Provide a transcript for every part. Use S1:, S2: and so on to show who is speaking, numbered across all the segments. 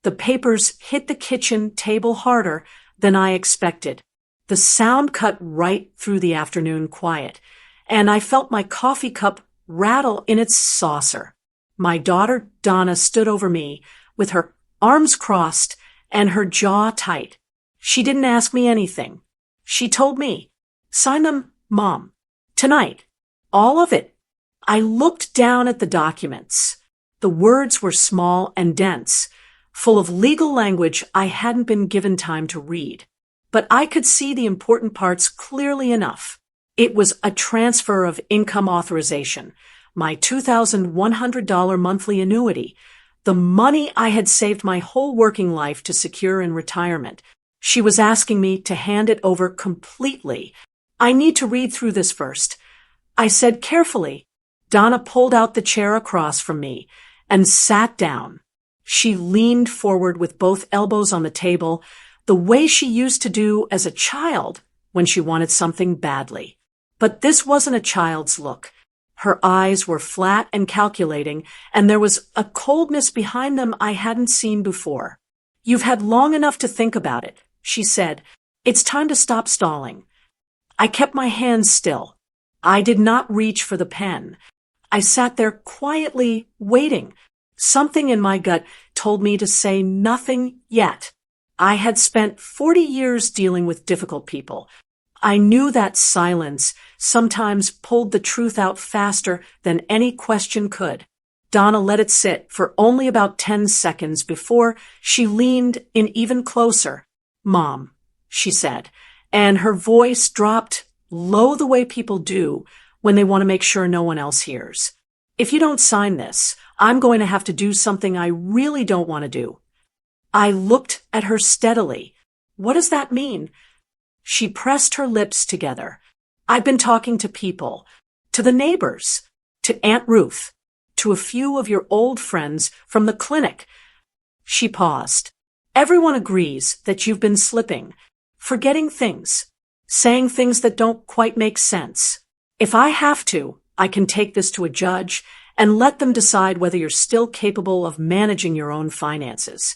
S1: The papers hit the kitchen table harder than I expected. The sound cut right through the afternoon quiet, and I felt my coffee cup rattle in its saucer. My daughter, Donna, stood over me with her arms crossed and her jaw tight. She didn't ask me anything. She told me, "Sign them, Mom. Tonight. All of it." I looked down at the documents. The words were small and dense, full of legal language I hadn't been given time to read. But I could see the important parts clearly enough. It was a transfer of income authorization, my $2,100 monthly annuity, the money I had saved my whole working life to secure in retirement. She was asking me to hand it over completely. "I need to read through this first," I said carefully. Donna pulled out the chair across from me and sat down. She leaned forward with both elbows on the table, the way she used to do as a child when she wanted something badly. But this wasn't a child's look. Her eyes were flat and calculating, and there was a coldness behind them I hadn't seen before. "You've had long enough to think about it," she said. "It's time to stop stalling." I kept my hands still. I did not reach for the pen. I sat there quietly, waiting. Something in my gut told me to say nothing yet. I had spent 40 years dealing with difficult people. I knew that silence sometimes pulled the truth out faster than any question could. Donna let it sit for only about 10 seconds before she leaned in even closer. "Mom," she said, and her voice dropped low the way people do when they want to make sure no one else hears. "If you don't sign this, I'm going to have to do something I really don't want to do." I looked at her steadily. "What does that mean?" She pressed her lips together. "I've been talking to people, to the neighbors, to Aunt Ruth, to a few of your old friends from the clinic." She paused. "Everyone agrees that you've been slipping, forgetting things, saying things that don't quite make sense. If I have to, I can take this to a judge and let them decide whether you're still capable of managing your own finances."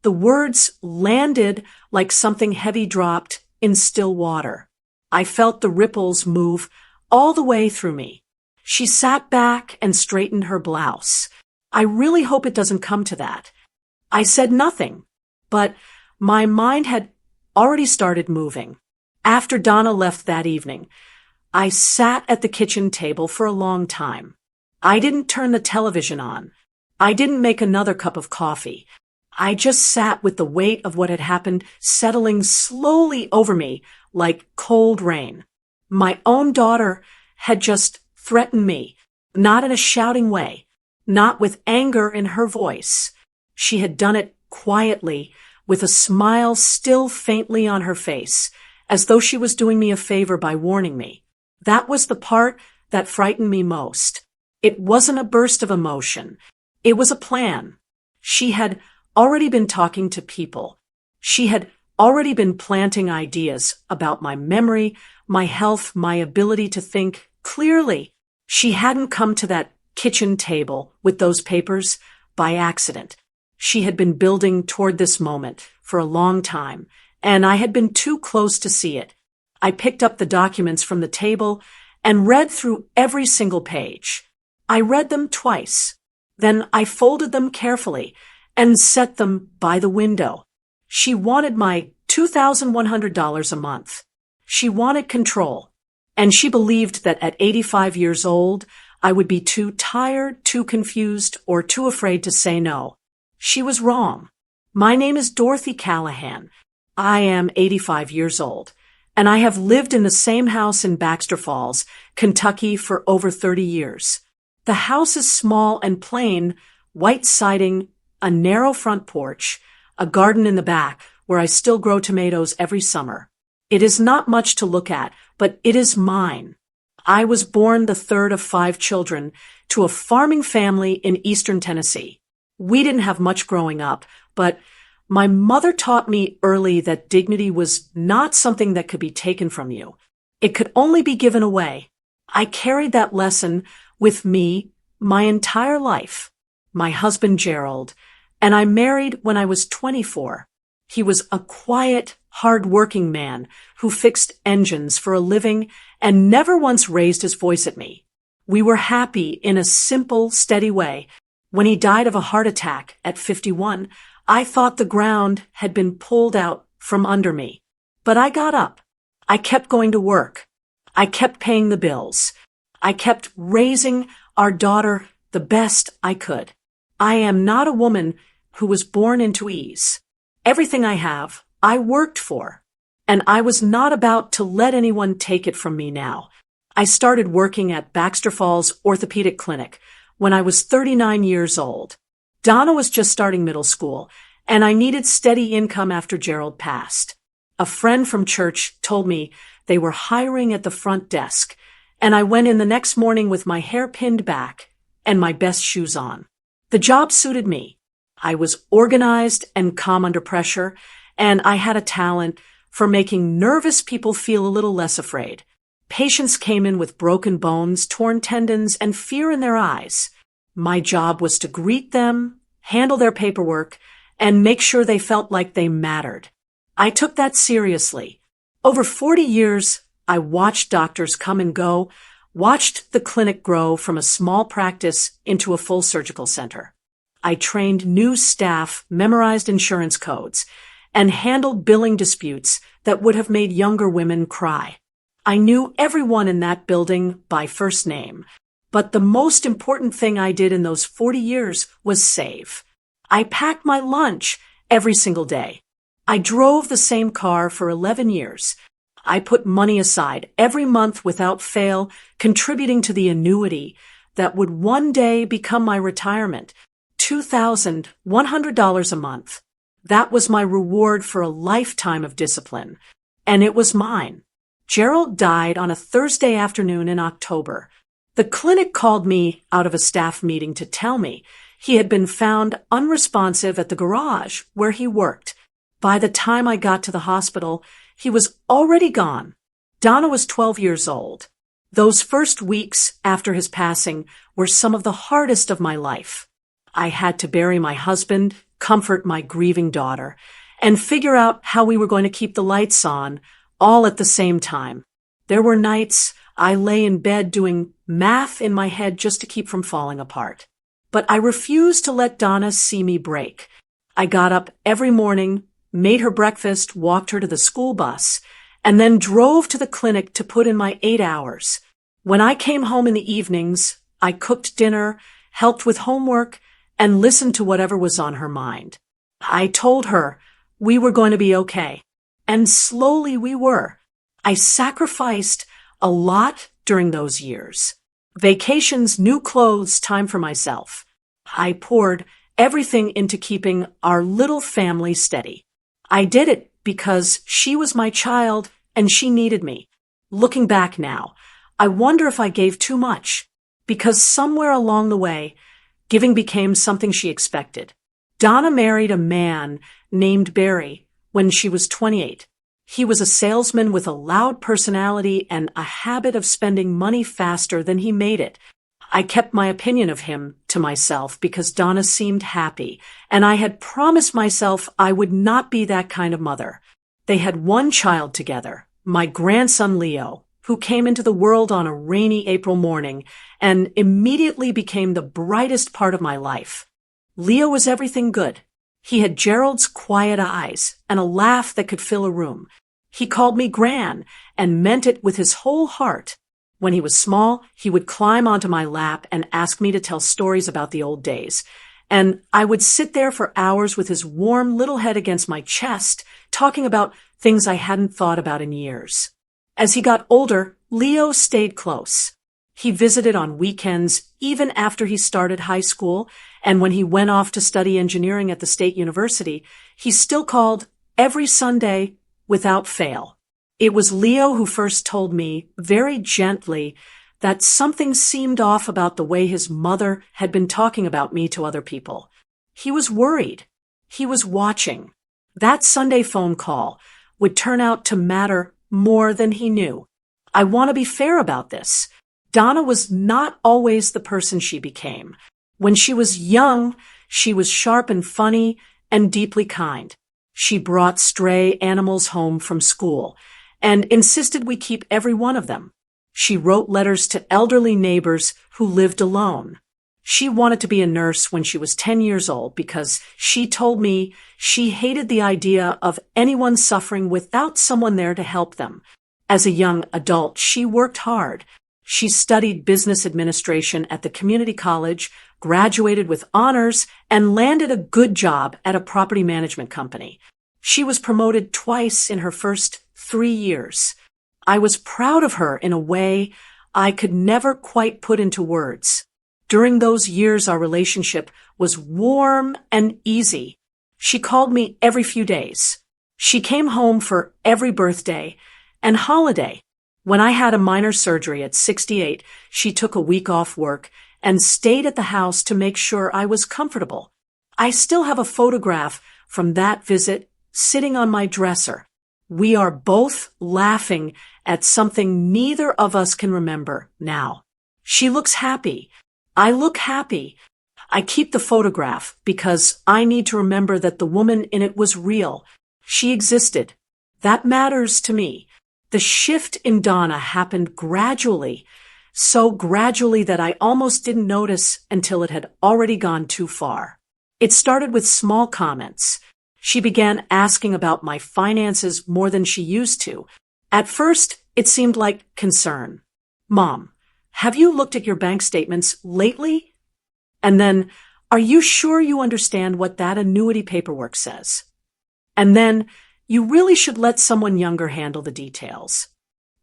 S1: The words landed like something heavy dropped in still water. I felt the ripples move all the way through me. She sat back and straightened her blouse. "I really hope it doesn't come to that." I said nothing, but my mind had already started moving. After Donna left that evening, I sat at the kitchen table for a long time. I didn't turn the television on. I didn't make another cup of coffee. I just sat with the weight of what had happened settling slowly over me like cold rain. My own daughter had just threatened me, not in a shouting way, not with anger in her voice. She had done it quietly, with a smile still faintly on her face, as though she was doing me a favor by warning me. That was the part that frightened me most. It wasn't a burst of emotion. It was a plan. She had already been talking to people. She had already been planting ideas about my memory, my health, my ability to think clearly. She hadn't come to that kitchen table with those papers by accident. She had been building toward this moment for a long time, and I had been too close to see it. I picked up the documents from the table and read through every single page. I read them twice. Then I folded them carefully and set them by the window. She wanted my $2,100 a month. She wanted control, and she believed that at 85 years old, I would be too tired, too confused, or too afraid to say no. She was wrong. My name is Dorothy Callahan. I am 85 years old, and I have lived in the same house in Baxter Falls, Kentucky for over 30 years. The house is small and plain, white siding, a narrow front porch, a garden in the back where I still grow tomatoes every summer. It is not much to look at, but it is mine. I was born the third of 5 children to a farming family in eastern Tennessee. We didn't have much growing up, but my mother taught me early that dignity was not something that could be taken from you. It could only be given away. I carried that lesson with me my entire life. My husband, Gerald, and I married when I was 24. He was a quiet, hard-working man who fixed engines for a living and never once raised his voice at me. We were happy in a simple, steady way. When he died of a heart attack at 51, I thought the ground had been pulled out from under me. But I got up. I kept going to work. I kept paying the bills. I kept raising our daughter the best I could. I am not a woman who was born into ease. Everything I have, I worked for. And I was not about to let anyone take it from me now. I started working at Baxter Falls Orthopedic Clinic when I was 39 years old. Donna was just starting middle school, and I needed steady income after Gerald passed. A friend from church told me they were hiring at the front desk, and I went in the next morning with my hair pinned back and my best shoes on. The job suited me. I was organized and calm under pressure, and I had a talent for making nervous people feel a little less afraid. Patients came in with broken bones, torn tendons, and fear in their eyes. My job was to greet them, handle their paperwork, and make sure they felt like they mattered. I took that seriously. Over 40 years, I watched doctors come and go, watched the clinic grow from a small practice into a full surgical center. I trained new staff, memorized insurance codes, and handled billing disputes that would have made younger women cry. I knew everyone in that building by first name, but the most important thing I did in those 40 years was save. I packed my lunch every single day. I drove the same car for 11 years. I put money aside every month without fail, contributing to the annuity that would one day become my retirement, $2,100 a month. That was my reward for a lifetime of discipline, and it was mine. Gerald died on a Thursday afternoon in October. The clinic called me out of a staff meeting to tell me he had been found unresponsive at the garage where he worked. By the time I got to the hospital, he was already gone. Donna was 12 years old. Those first weeks after his passing were some of the hardest of my life. I had to bury my husband, comfort my grieving daughter, and figure out how we were going to keep the lights on, all at the same time. There were nights I lay in bed doing math in my head just to keep from falling apart. But I refused to let Donna see me break. I got up every morning, made her breakfast, walked her to the school bus, and then drove to the clinic to put in my 8 hours. When I came home in the evenings, I cooked dinner, helped with homework, and listened to whatever was on her mind. I told her we were going to be okay. And slowly we were. I sacrificed a lot during those years. Vacations, new clothes, time for myself. I poured everything into keeping our little family steady. I did it because she was my child and she needed me. Looking back now, I wonder if I gave too much, because somewhere along the way, giving became something she expected. Donna married a man named Barry when she was 28. He was a salesman with a loud personality and a habit of spending money faster than he made it. I kept my opinion of him to myself because Donna seemed happy, and I had promised myself I would not be that kind of mother. They had one child together, my grandson Leo, who came into the world on a rainy April morning and immediately became the brightest part of my life. Leo was everything good. He had Gerald's quiet eyes and a laugh that could fill a room. He called me Gran and meant it with his whole heart. When he was small, he would climb onto my lap and ask me to tell stories about the old days. And I would sit there for hours with his warm little head against my chest, talking about things I hadn't thought about in years. As he got older, Leo stayed close. He visited on weekends even after he started high school, and when he went off to study engineering at the state university, he still called every Sunday without fail. It was Leo who first told me, very gently, that something seemed off about the way his mother had been talking about me to other people. He was worried. He was watching. That Sunday phone call would turn out to matter more than he knew. I want to be fair about this. Donna was not always the person she became. When she was young, She was sharp and funny and deeply kind. She brought stray animals home from school and insisted we keep every one of them. She wrote letters to elderly neighbors who lived alone. She wanted to be a nurse when she was 10 years old because she told me she hated the idea of anyone suffering without someone there to help them. As a young adult, she worked hard. She studied business administration at the community college, graduated with honors, and landed a good job at a property management company. She was promoted twice in her first 3 years. I was proud of her in a way I could never quite put into words. During those years, our relationship was warm and easy. She called me every few days. She came home for every birthday and holiday. When I had a minor surgery at 68, she took a week off work and stayed at the house to make sure I was comfortable. I still have a photograph from that visit sitting on my dresser. We are both laughing at something neither of us can remember now. She looks happy. I look happy. I keep the photograph because I need to remember that the woman in it was real. She existed. That matters to me. The shift in Donna happened gradually, so gradually that I almost didn't notice until it had already gone too far. It started with small comments. She began asking about my finances more than she used to. At first, it seemed like concern. Mom, have you looked at your bank statements lately? And then, are you sure you understand what that annuity paperwork says? And then, you really should let someone younger handle the details.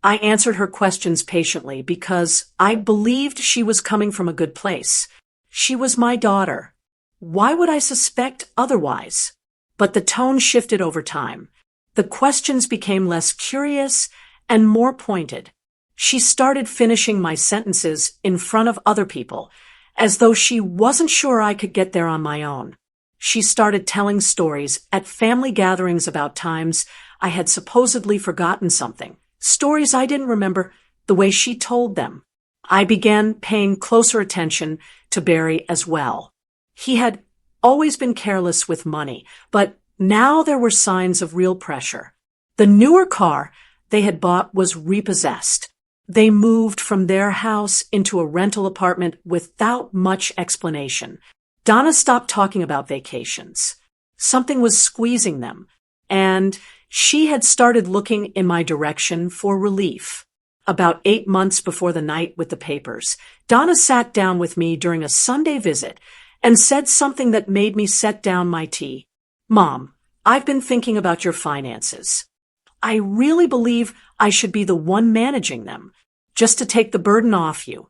S1: I answered her questions patiently because I believed she was coming from a good place. She was my daughter. Why would I suspect otherwise? But the tone shifted over time. The questions became less curious and more pointed. She started finishing my sentences in front of other people, as though she wasn't sure I could get there on my own. She started telling stories at family gatherings about times I had supposedly forgotten something. Stories I didn't remember the way she told them. I began paying closer attention to Barry as well. He had always been careless with money, but now there were signs of real pressure. The newer car they had bought was repossessed. They moved from their house into a rental apartment without much explanation. Donna stopped talking about vacations. Something was squeezing them, and she had started looking in my direction for relief. About 8 months before the night with the papers, Donna sat down with me during a Sunday visit and said something that made me set down my tea. Mom, I've been thinking about your finances. I really believe I should be the one managing them, just to take the burden off you.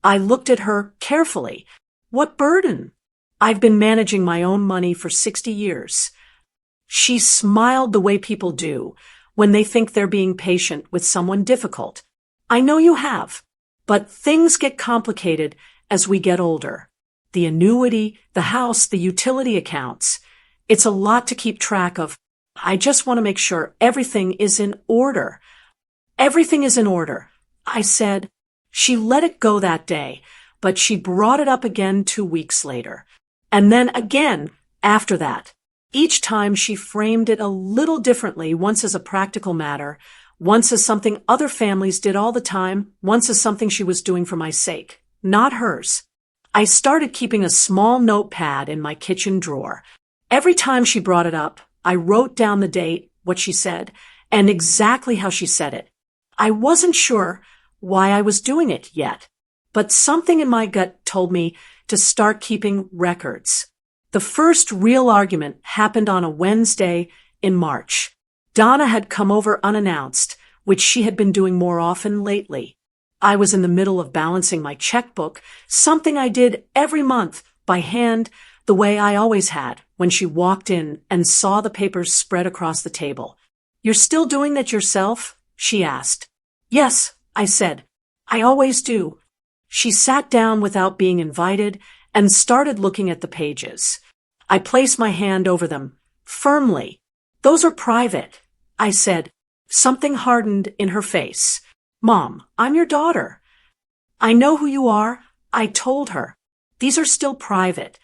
S1: I looked at her carefully. What burden? I've been managing my own money for 60 years. She smiled the way people do when they think they're being patient with someone difficult. I know you have, but things get complicated as we get older. The annuity, the house, the utility accounts. It's a lot to keep track of. I just want to make sure everything is in order. Everything is in order, I said. She let it go that day, but she brought it up again 2 weeks later. And then again after that. Each time she framed it a little differently, once as a practical matter, once as something other families did all the time, once as something she was doing for my sake, not hers. I started keeping a small notepad in my kitchen drawer. Every time she brought it up, I wrote down the date, what she said, and exactly how she said it. I wasn't sure why I was doing it yet, but something in my gut told me to start keeping records. The first real argument happened on a Wednesday in March. Donna had come over unannounced, which she had been doing more often lately. I was in the middle of balancing my checkbook, something I did every month by hand, the way I always had, when she walked in and saw the papers spread across the table. You're still doing that yourself? She asked. Yes, I said. I always do. She sat down without being invited and started looking at the pages. I placed my hand over them, firmly. Those are private, I said. Something hardened in her face. Mom, I'm your daughter. I know who you are, I told her. These are still private.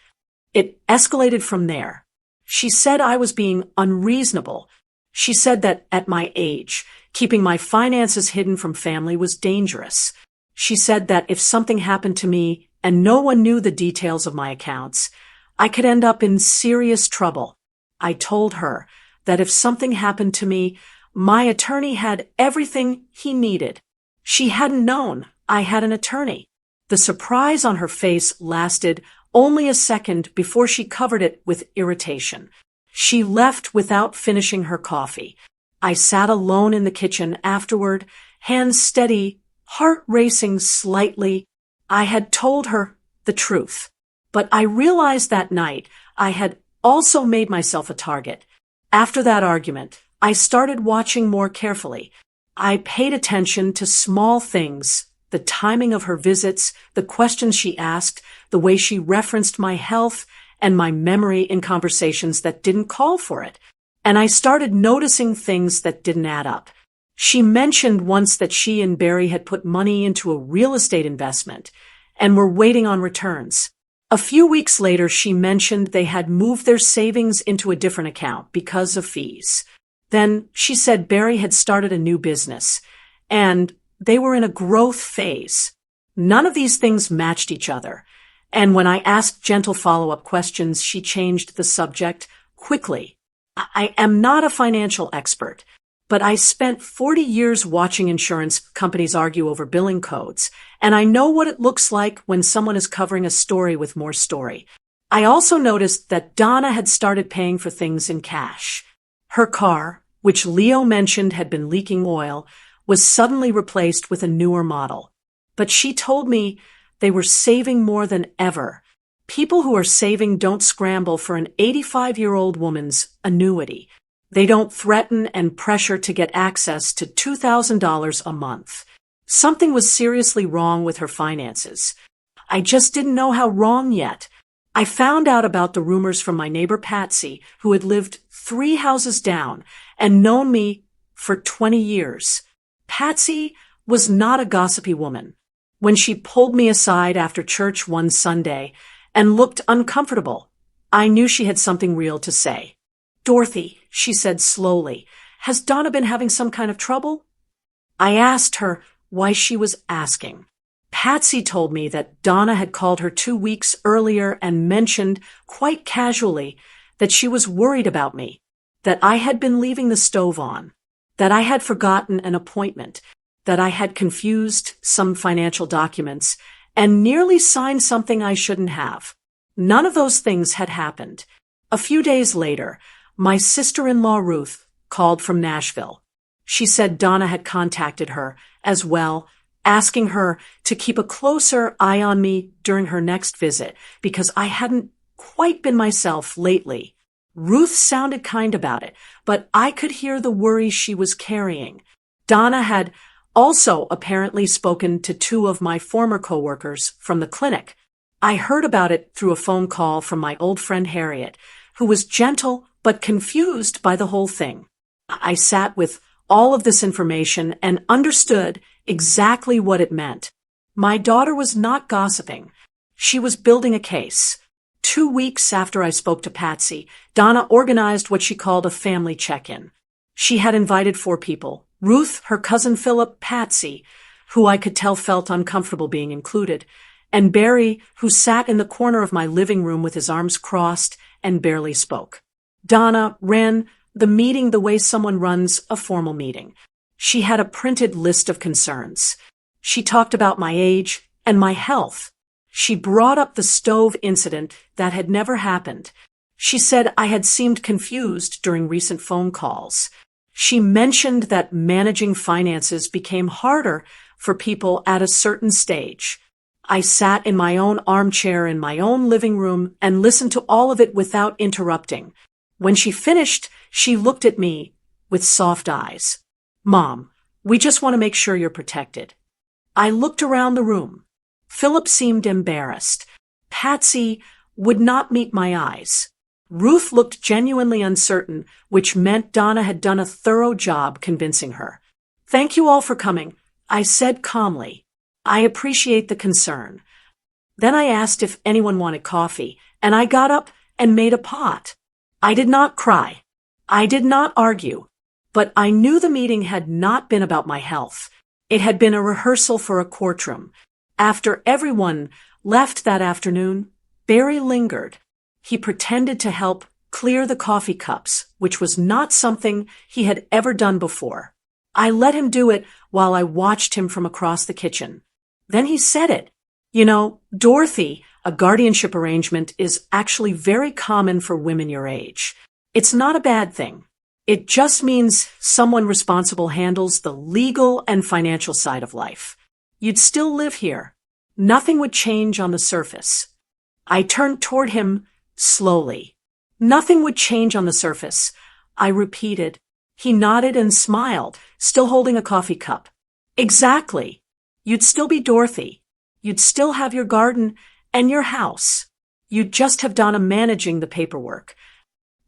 S1: It escalated from there. She said I was being unreasonable. She said that at my age, keeping my finances hidden from family was dangerous. She said that if something happened to me and no one knew the details of my accounts, I could end up in serious trouble. I told her that if something happened to me, my attorney had everything he needed. She hadn't known I had an attorney. The surprise on her face lasted only a second before she covered it with irritation. She left without finishing her coffee. I sat alone in the kitchen afterward, hands steady, heart racing slightly. I had told her the truth. But I realized that night I had also made myself a target. After that argument, I started watching more carefully. I paid attention to small things, the timing of her visits, the questions she asked, the way she referenced my health and my memory in conversations that didn't call for it. And I started noticing things that didn't add up. She mentioned once that she and Barry had put money into a real estate investment and were waiting on returns. A few weeks later, she mentioned they had moved their savings into a different account because of fees. Then she said Barry had started a new business, and they were in a growth phase. None of these things matched each other, and when I asked gentle follow-up questions, she changed the subject quickly. I am not a financial expert, but I spent 40 years watching insurance companies argue over billing codes, and I know what it looks like when someone is covering a story with more story. I also noticed that Donna had started paying for things in cash. Her car, which Leo mentioned had been leaking oil, was suddenly replaced with a newer model. But she told me they were saving more than ever. People who are saving don't scramble for an 85-year-old woman's annuity. They don't threaten and pressure to get access to $2,000 a month. Something was seriously wrong with her finances. I just didn't know how wrong yet. I found out about the rumors from my neighbor Patsy, who had lived 3 houses down and known me for 20 years. Patsy was not a gossipy woman. When she pulled me aside after church one Sunday and looked uncomfortable, I knew she had something real to say. "Dorothy," she said slowly, "has Donna been having some kind of trouble?" I asked her why she was asking. Patsy told me that Donna had called her 2 weeks earlier and mentioned quite casually that she was worried about me, that I had been leaving the stove on, that I had forgotten an appointment, that I had confused some financial documents, and nearly signed something I shouldn't have. None of those things had happened. A few days later, my sister-in-law Ruth called from Nashville. She said Donna had contacted her as well, asking her to keep a closer eye on me during her next visit because I hadn't quite been myself lately. Ruth sounded kind about it, but I could hear the worry she was carrying. Donna had also apparently spoken to 2 of my former coworkers from the clinic. I heard about it through a phone call from my old friend Harriet, who was gentle but confused by the whole thing. I sat with all of this information and understood exactly what it meant. My daughter was not gossiping. She was building a case. 2 weeks after I spoke to Patsy, Donna organized what she called a family check-in. She had invited 4 people: Ruth, her cousin Philip, Patsy, who I could tell felt uncomfortable being included, and Barry, who sat in the corner of my living room with his arms crossed and barely spoke. Donna ran the meeting the way someone runs a formal meeting. She had a printed list of concerns. She talked about my age and my health. She brought up the stove incident that had never happened. She said I had seemed confused during recent phone calls. She mentioned that managing finances became harder for people at a certain stage. I sat in my own armchair in my own living room and listened to all of it without interrupting. When she finished, she looked at me with soft eyes. "Mom, we just want to make sure you're protected." I looked around the room. Philip seemed embarrassed. Patsy would not meet my eyes. Ruth looked genuinely uncertain, which meant Donna had done a thorough job convincing her. "Thank you all for coming," I said calmly. "I appreciate the concern. Then I asked if anyone wanted coffee, and I got up and made a pot. I did not cry. I did not argue. But I knew the meeting had not been about my health. It had been a rehearsal for a courtroom. After everyone left that afternoon, Barry lingered. He pretended to help clear the coffee cups, which was not something he had ever done before. I let him do it while I watched him from across the kitchen. Then he said it. You know, Dorothy, a guardianship arrangement is actually very common for women your age. It's not a bad thing. It just means someone responsible handles the legal and financial side of life. You'd still live here. Nothing would change on the surface. I turned toward him slowly. Nothing would change on the surface. I repeated. He nodded and smiled, still holding a coffee cup. Exactly. You'd still be Dorothy. You'd still have your garden and your house. You'd just have Donna managing the paperwork.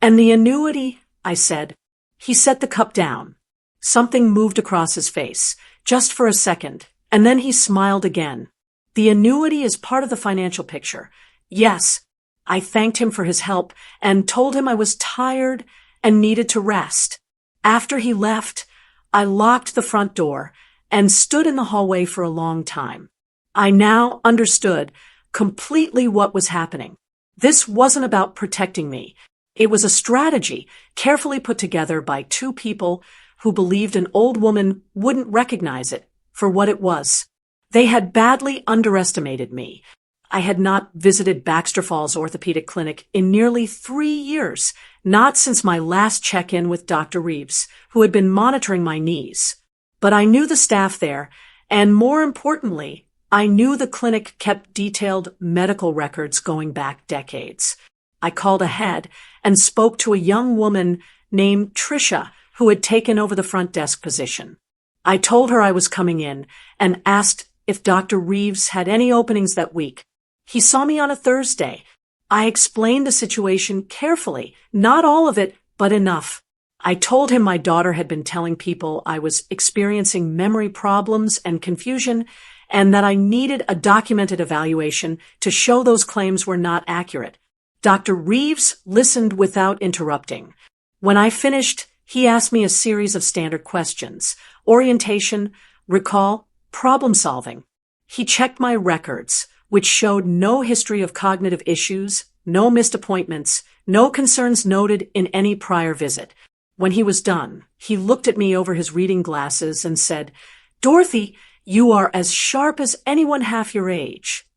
S1: And the annuity, I said. He set the cup down. Something moved across his face, just for a second, and then he smiled again. The annuity is part of the financial picture. Yes. I thanked him for his help and told him I was tired and needed to rest. After he left, I locked the front door and stood in the hallway for a long time. I now understood completely what was happening. This wasn't about protecting me. It was a strategy carefully put together by two people who believed an old woman wouldn't recognize it for what it was. They had badly underestimated me. I had not visited Baxter Falls Orthopedic Clinic in nearly 3 years, not since my last check-in with Dr. Reeves, who had been monitoring my knees. But I knew the staff there, and more importantly, I knew the clinic kept detailed medical records going back decades. I called ahead and spoke to a young woman named Tricia, who had taken over the front desk position. I told her I was coming in and asked if Dr. Reeves had any openings that week. He saw me on a Thursday. I explained the situation carefully, not all of it, but enough. I told him my daughter had been telling people I was experiencing memory problems and confusion, and that I needed a documented evaluation to show those claims were not accurate. Dr. Reeves listened without interrupting. When I finished, he asked me a series of standard questions: orientation, recall, problem solving. He checked my records, which showed no history of cognitive issues, no missed appointments, no concerns noted in any prior visit. When he was done, he looked at me over his reading glasses and said, "Dorothy, you are as sharp as anyone half your age."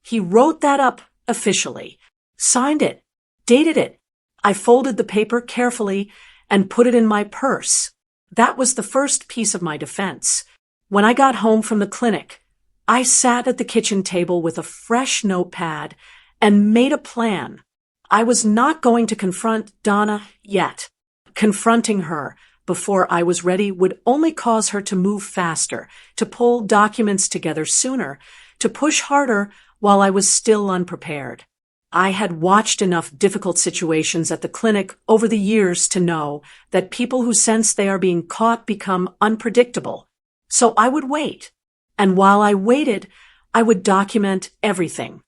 S1: He wrote that up officially, signed it, dated it. I folded the paper carefully and put it in my purse. That was the first piece of my defense. When I got home from the clinic, I sat at the kitchen table with a fresh notepad and made a plan. I was not going to confront Donna yet. Confronting her before I was ready would only cause her to move faster, to pull documents together sooner, to push harder while I was still unprepared. I had watched enough difficult situations at the clinic over the years to know that people who sense they are being caught become unpredictable. So I would wait. And while I waited, I would document everything.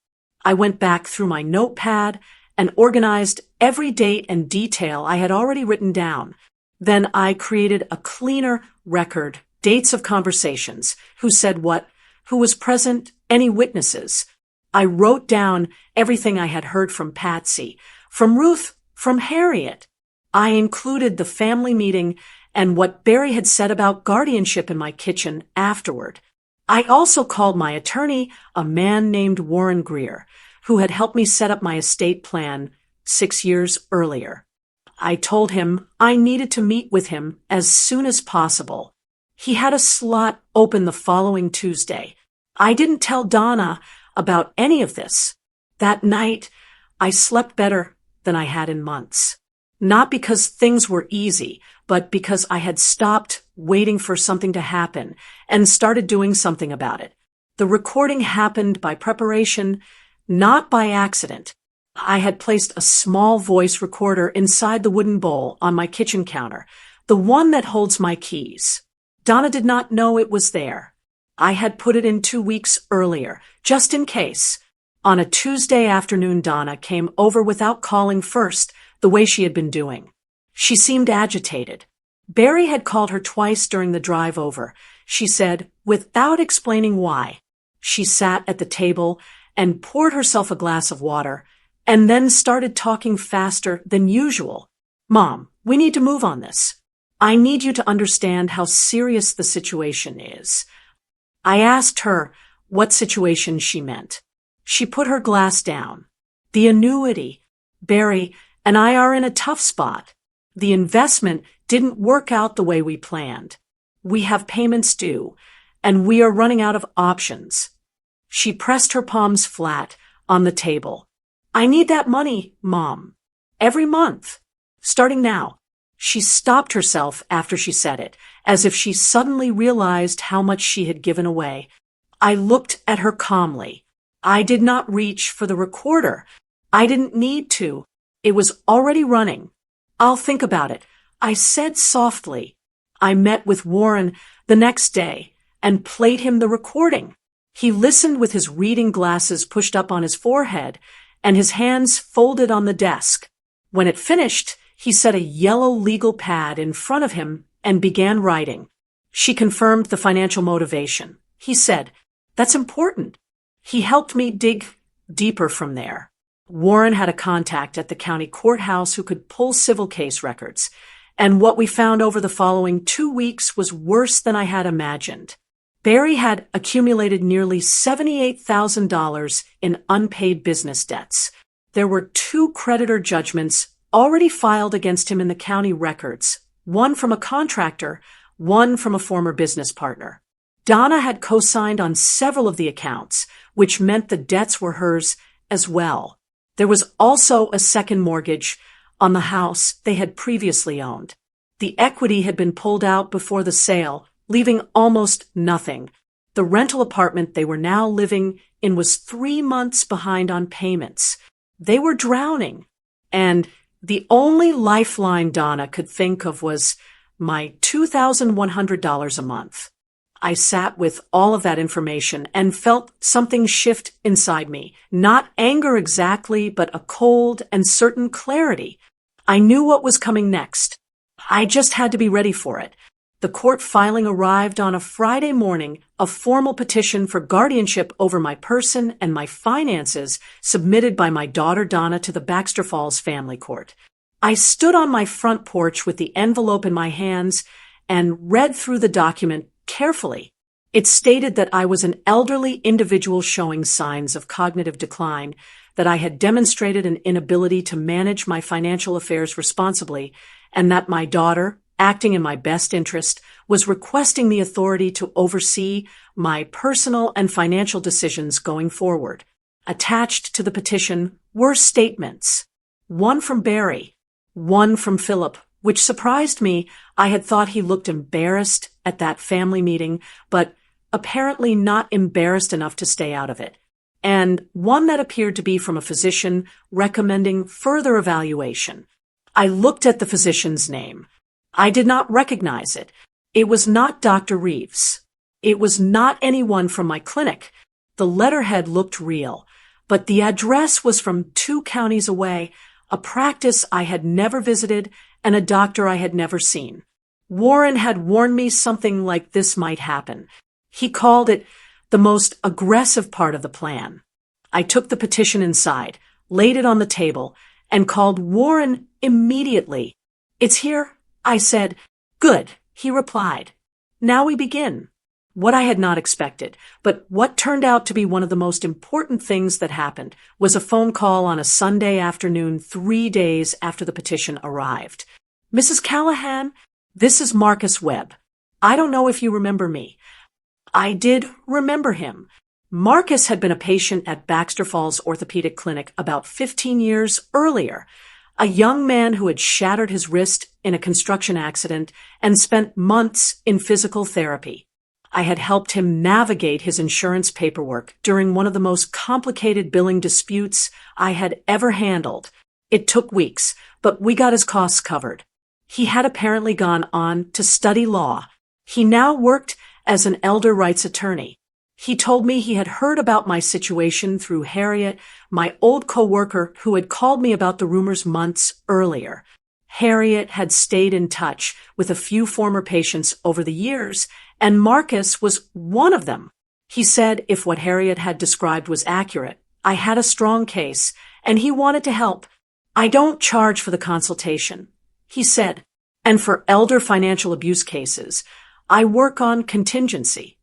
S1: I went back through my notepad and organized every date and detail I had already written down. Then I created a cleaner record, dates of conversations, who said what, who was present, any witnesses. I wrote down everything I had heard from Patsy, from Ruth, from Harriet. I included the family meeting and what Barry had said about guardianship in my kitchen afterward. I also called my attorney, a man named Warren Greer, who had helped me set up my estate plan 6 years earlier. I told him I needed to meet with him as soon as possible. He had a slot open the following Tuesday. I didn't tell Donna about any of this. That night, I slept better than I had in months. Not because things were easy, but because I had stopped waiting for something to happen and started doing something about it. The recording happened by preparation, not by accident. I had placed a small voice recorder inside the wooden bowl on my kitchen counter, the one that holds my keys. Donna did not know it was there. I had put it in 2 weeks earlier, just in case. On a Tuesday afternoon, Donna came over without calling first, the way she had been doing. She seemed agitated. Barry had called her twice during the drive over, she said, without explaining why. She sat at the table and poured herself a glass of water, and then started talking faster than usual. Mom, we need to move on this. I need you to understand how serious the situation is. I asked her what situation she meant. She put her glass down. The annuity. Barry and I are in a tough spot. The investment didn't work out the way we planned. We have payments due, and we are running out of options. She pressed her palms flat on the table. I need that money, Mom. Every month. Starting now. She stopped herself after she said it, as if she suddenly realized how much she had given away. I looked at her calmly. I did not reach for the recorder. I didn't need to. It was already running. I'll think about it, I said softly. I met with Warren the next day and played him the recording. He listened with his reading glasses pushed up on his forehead and his hands folded on the desk. When it finished, he set a yellow legal pad in front of him and began writing. She confirmed the financial motivation. He said, "That's important." He helped me dig deeper from there. Warren had a contact at the county courthouse who could pull civil case records, and what we found over the following 2 weeks was worse than I had imagined. Barry had accumulated nearly $78,000 in unpaid business debts. There were 2 creditor judgments already filed against him in the county records, one from a contractor, one from a former business partner. Donna had co-signed on several of the accounts, which meant the debts were hers as well. There was also a second mortgage on the house they had previously owned. The equity had been pulled out before the sale, leaving almost nothing. The rental apartment they were now living in was 3 months behind on payments. They were drowning. And the only lifeline Donna could think of was my $2,100 a month. I sat with all of that information and felt something shift inside me. Not anger exactly, but a cold and certain clarity. I knew what was coming next. I just had to be ready for it. The court filing arrived on a Friday morning, a formal petition for guardianship over my person and my finances submitted by my daughter Donna to the Baxter Falls Family Court. I stood on my front porch with the envelope in my hands and read through the document carefully. It stated that I was an elderly individual showing signs of cognitive decline, that I had demonstrated an inability to manage my financial affairs responsibly, and that my daughter, acting in my best interest, was requesting the authority to oversee my personal and financial decisions going forward. Attached to the petition were statements. One from Barry, one from Philip, which surprised me. I had thought he looked embarrassed at that family meeting, but apparently not embarrassed enough to stay out of it. And one that appeared to be from a physician recommending further evaluation. I looked at the physician's name. I did not recognize it. It was not Dr. Reeves. It was not anyone from my clinic. The letterhead looked real, but the address was from 2 counties away, a practice I had never visited and a doctor I had never seen. Warren had warned me something like this might happen. He called it the most aggressive part of the plan. I took the petition inside, laid it on the table, and called Warren immediately. "It's here," I said. "Good," he replied. "Now we begin." What I had not expected, but what turned out to be one of the most important things that happened, was a phone call on a Sunday afternoon 3 days after the petition arrived. "Mrs. Callahan, this is Marcus Webb. I don't know if you remember me." I did remember him. Marcus had been a patient at Baxter Falls Orthopedic Clinic about 15 years earlier, a young man who had shattered his wrist in a construction accident and spent months in physical therapy. I had helped him navigate his insurance paperwork during one of the most complicated billing disputes I had ever handled. It took weeks, but we got his costs covered. He had apparently gone on to study law. He now worked as an elder rights attorney. He told me he had heard about my situation through Harriet, my old coworker who had called me about the rumors months earlier. Harriet had stayed in touch with a few former patients over the years, and Marcus was one of them. He said if what Harriet had described was accurate, I had a strong case, and he wanted to help. I don't charge for the consultation, he said, and for elder financial abuse cases, I work on contingency.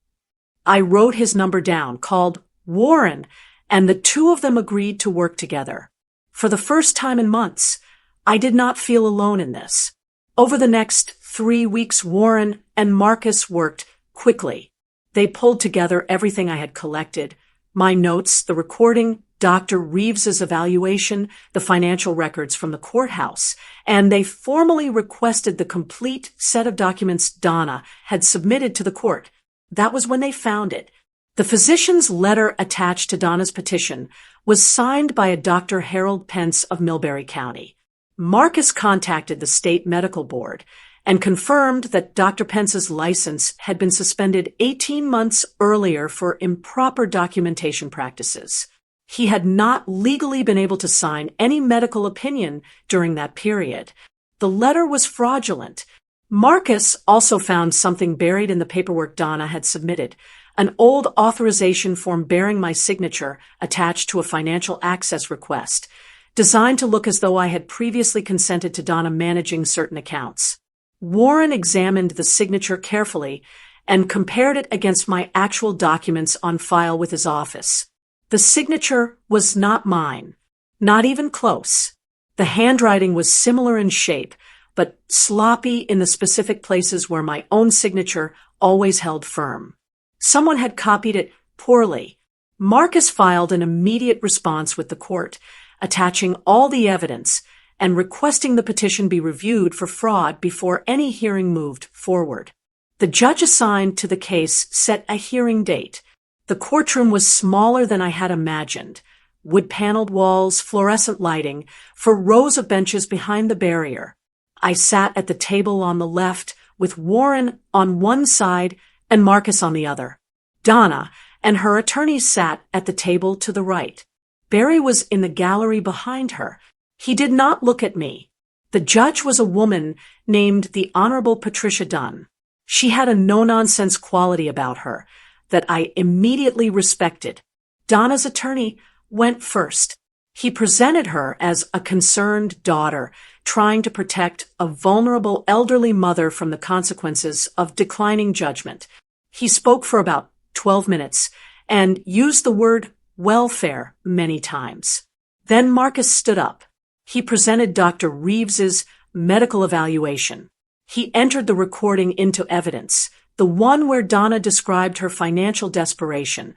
S1: I wrote his number down, called Warren, and the two of them agreed to work together. For the first time in months, I did not feel alone in this. Over the next 3 weeks, Warren and Marcus worked quickly. They pulled together everything I had collected, my notes, the recording, Dr. Reeves's evaluation, the financial records from the courthouse, and they formally requested the complete set of documents Donna had submitted to the court. That was when they found it. The physician's letter attached to Donna's petition was signed by a Dr. Harold Pence of Millbury County. Marcus contacted the state medical board and confirmed that Dr. Pence's license had been suspended 18 months earlier for improper documentation practices. He had not legally been able to sign any medical opinion during that period. The letter was fraudulent. Marcus also found something buried in the paperwork Donna had submitted, an old authorization form bearing my signature attached to a financial access request, designed to look as though I had previously consented to Donna managing certain accounts. Warren examined the signature carefully and compared it against my actual documents on file with his office. The signature was not mine, not even close. The handwriting was similar in shape, but sloppy in the specific places where my own signature always held firm. Someone had copied it poorly. Marcus filed an immediate response with the court, attaching all the evidence and requesting the petition be reviewed for fraud before any hearing moved forward. The judge assigned to the case set a hearing date. The courtroom was smaller than I had imagined. Wood-paneled walls, fluorescent lighting, for rows of benches behind the barrier. I sat at the table on the left, with Warren on one side and Marcus on the other. Donna and her attorneys sat at the table to the right. Barry was in the gallery behind her. He did not look at me. The judge was a woman named the Honorable Patricia Dunn. She had a no-nonsense quality about her that I immediately respected. Donna's attorney went first. He presented her as a concerned daughter trying to protect a vulnerable elderly mother from the consequences of declining judgment. He spoke for about 12 minutes and used the word welfare many times. Then Marcus stood up. He presented Dr. Reeves's medical evaluation. He entered the recording into evidence, the one where Donna described her financial desperation,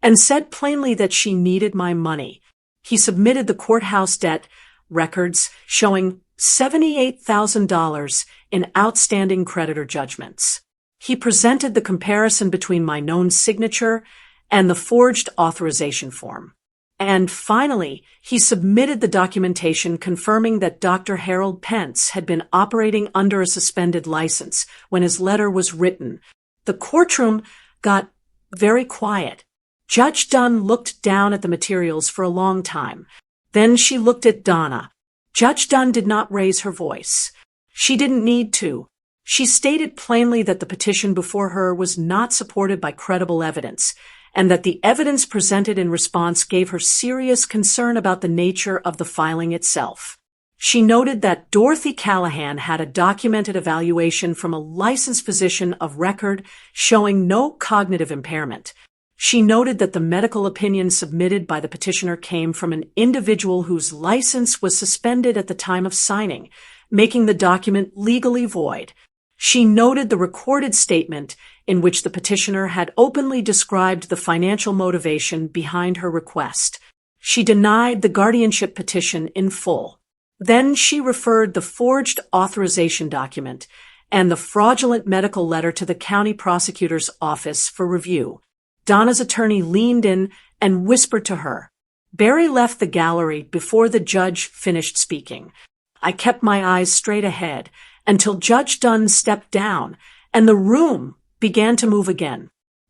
S1: and said plainly that she needed my money. He submitted the courthouse debt records showing $78,000 in outstanding creditor judgments. He presented the comparison between my known signature and the forged authorization form. And finally, he submitted the documentation confirming that Dr. Harold Pence had been operating under a suspended license when his letter was written. The courtroom got very quiet. Judge Dunn looked down at the materials for a long time. Then she looked at Donna. Judge Dunn did not raise her voice. She didn't need to. She stated plainly that the petition before her was not supported by credible evidence, and that the evidence presented in response gave her serious concern about the nature of the filing itself. She noted that Dorothy Callahan had a documented evaluation from a licensed physician of record showing no cognitive impairment. She noted that the medical opinion submitted by the petitioner came from an individual whose license was suspended at the time of signing, making the document legally void. She noted the recorded statement in which the petitioner had openly described the financial motivation behind her request. She denied the guardianship petition in full. Then she referred the forged authorization document and the fraudulent medical letter to the county prosecutor's office for review. Donna's attorney leaned in and whispered to her. Barry left the gallery before the judge finished speaking. I kept my eyes straight ahead until Judge Dunn stepped down and the room began to move again.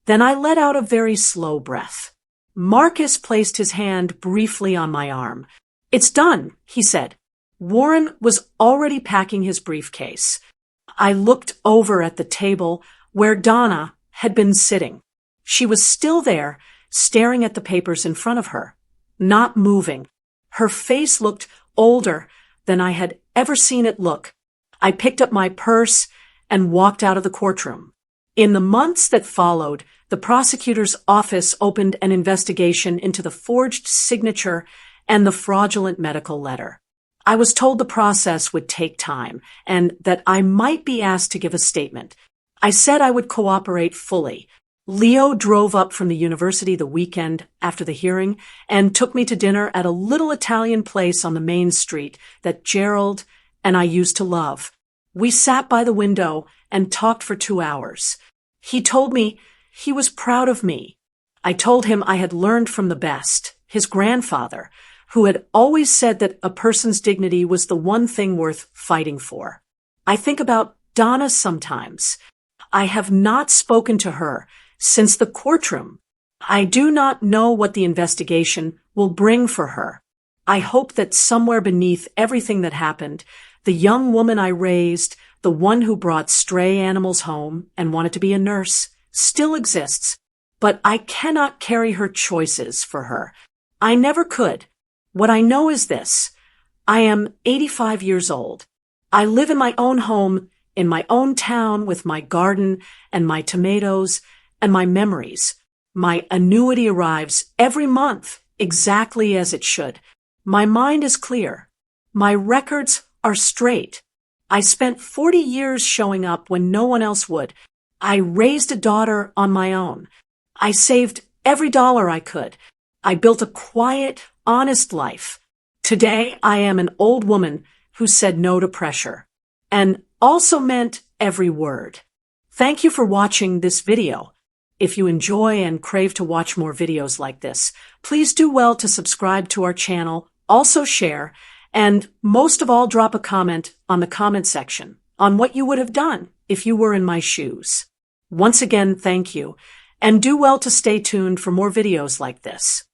S1: Then I let out a very slow breath. Marcus placed his hand briefly on my arm. "It's done," he said. Warren was already packing his briefcase. I looked over at the table where Donna had been sitting. She was still there, staring at the papers in front of her, not moving. Her face looked older than I had ever seen it look. I picked up my purse and walked out of the courtroom. In the months that followed, the prosecutor's office opened an investigation into the forged signature and the fraudulent medical letter. I was told the process would take time and that I might be asked to give a statement. I said I would cooperate fully. Leo drove up from the university the weekend after the hearing and took me to dinner at a little Italian place on the main street that Gerald and I used to love. We sat by the window and talked for 2 hours. He told me he was proud of me. I told him I had learned from the best, his grandfather, who had always said that a person's dignity was the one thing worth fighting for. I think about Donna sometimes. I have not spoken to her since the courtroom. I do not know what the investigation will bring for her. I hope that somewhere beneath everything that happened, the young woman I raised, the one who brought stray animals home and wanted to be a nurse, still exists. But I cannot carry her choices for her. I never could. What I know is this. I am 85 years old. I live in my own home, in my own town with my garden and my tomatoes and my memories. My annuity arrives every month exactly as it should. My mind is clear. My records are straight. I spent 40 years showing up when no one else would. I raised a daughter on my own. I saved every dollar I could. I built a quiet, honest life. Today, I am an old woman who said no to pressure and also meant every word. Thank you for watching this video. If you enjoy and crave to watch more videos like this, please do well to subscribe to our channel, also share, and most of all, drop a comment on the comment section on what you would have done if you were in my shoes. Once again, thank you, and do well to stay tuned for more videos like this.